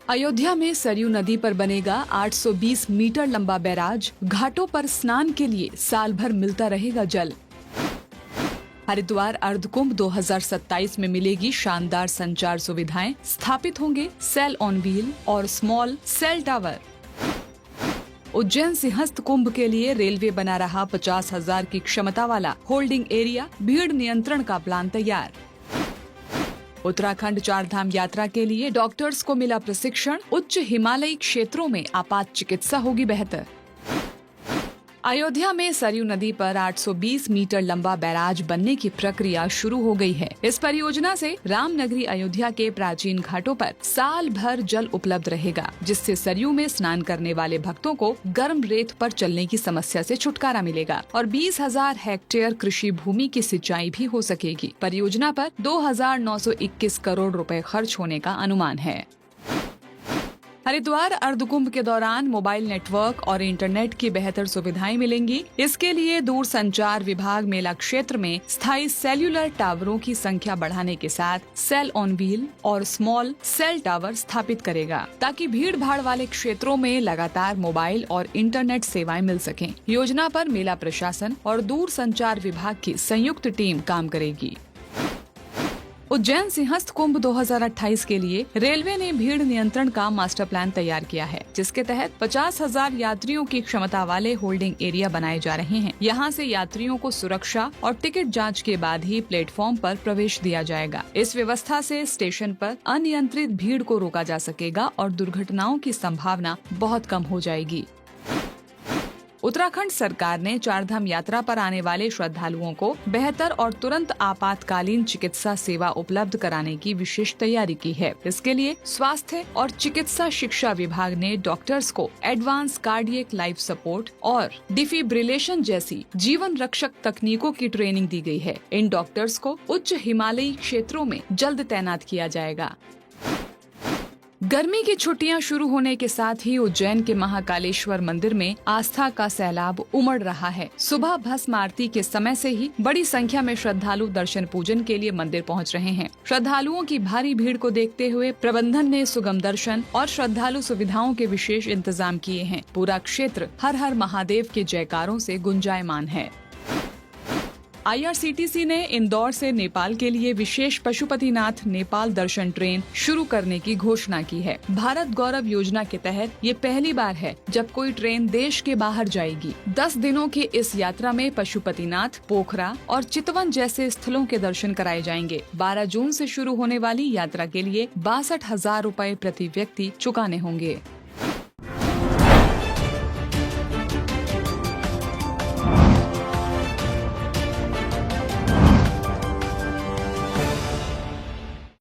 अयोध्या में सरयू नदी पर बनेगा 820 मीटर लंबा बैराज। घाटों पर स्नान के लिए साल भर मिलता रहेगा जल। हरिद्वार अर्धकुंभ 2027 में मिलेगी शानदार संचार सुविधाएं। स्थापित होंगे सेल ऑन व्हील और small cell tower. Ujjain Simhastha Kumbh के लिए रेलवे बना रहा 50,000 की क्षमता वाला होल्डिंग एरिया। भीड़ नियंत्रण का प्लान तैयार। उत्तराखंड चारधाम यात्रा के लिए डॉक्टर्स को मिला प्रशिक्षण। उच्च हिमालयी क्षेत्रों में आपात चिकित्सा होगी बेहतर। अयोध्या में सरयू नदी पर 820 मीटर लंबा बैराज बनने की प्रक्रिया शुरू हो गई है। इस परियोजना से रामनगरी अयोध्या के प्राचीन घाटों पर साल भर जल उपलब्ध रहेगा, जिससे सरयू में स्नान करने वाले भक्तों को गर्म रेत पर चलने की समस्या से छुटकारा मिलेगा और 20,000 हेक्टेयर कृषि भूमि की सिंचाई भी हो सकेगी। परियोजना पर 2,921 करोड़ रुपए खर्च होने का अनुमान है। हरिद्वार अर्धकुंभ के दौरान मोबाइल नेटवर्क और इंटरनेट की बेहतर सुविधाएं मिलेंगी। इसके लिए दूरसंचार विभाग मेला क्षेत्र में स्थायी सेल्यूलर टावरों की संख्या बढ़ाने के साथ सेल ऑन व्हील और स्मॉल सेल टावर स्थापित करेगा, ताकि भीड़ भाड़ वाले क्षेत्रों में लगातार मोबाइल और इंटरनेट सेवाएं मिल सकें। योजना पर मेला प्रशासन और दूरसंचार विभाग की संयुक्त टीम काम करेगी। उज्जैन सिंहस्थ कुंभ 2028 के लिए रेलवे ने भीड़ नियंत्रण का मास्टर प्लान तैयार किया है, जिसके तहत 50,000 यात्रियों की क्षमता वाले होल्डिंग एरिया बनाए जा रहे हैं। यहां से यात्रियों को सुरक्षा और टिकट जांच के बाद ही प्लेटफॉर्म पर प्रवेश दिया जाएगा। इस व्यवस्था से स्टेशन पर अनियंत्रित भीड़ को रोका जा सकेगा और दुर्घटनाओं की संभावना बहुत कम हो जाएगी। उत्तराखंड सरकार ने चारधाम यात्रा पर आने वाले श्रद्धालुओं को बेहतर और तुरंत आपातकालीन चिकित्सा सेवा उपलब्ध कराने की विशेष तैयारी की है। इसके लिए स्वास्थ्य और चिकित्सा शिक्षा विभाग ने डॉक्टर्स को एडवांस कार्डियक लाइफ सपोर्ट और डिफिब्रिलेशन जैसी जीवन रक्षक तकनीकों की ट्रेनिंग दी गई है। इन डॉक्टर्स को उच्च हिमालयी क्षेत्रों में जल्द तैनात किया जाएगा। गर्मी की छुट्टियां शुरू होने के साथ ही उज्जैन के महाकालेश्वर मंदिर में आस्था का सैलाब उमड़ रहा है। सुबह भस्म आरती के समय से ही बड़ी संख्या में श्रद्धालु दर्शन पूजन के लिए मंदिर पहुंच रहे हैं। श्रद्धालुओं की भारी भीड़ को देखते हुए प्रबंधन ने सुगम दर्शन और श्रद्धालु सुविधाओं के विशेष इंतजाम किए हैं। पूरा क्षेत्र हर हर महादेव के जयकारों से गुंजायमान है। IRCTC ने इंदौर से नेपाल के लिए विशेष पशुपतिनाथ नेपाल दर्शन ट्रेन शुरू करने की घोषणा की है। भारत गौरव योजना के तहत ये पहली बार है जब कोई ट्रेन देश के बाहर जाएगी। 10 दिनों की इस यात्रा में पशुपतिनाथ, पोखरा और चितवन जैसे स्थलों के दर्शन कराए जाएंगे। 12 जून से शुरू होने वाली यात्रा के लिए 62,000 रुपए प्रति व्यक्ति चुकाने होंगे।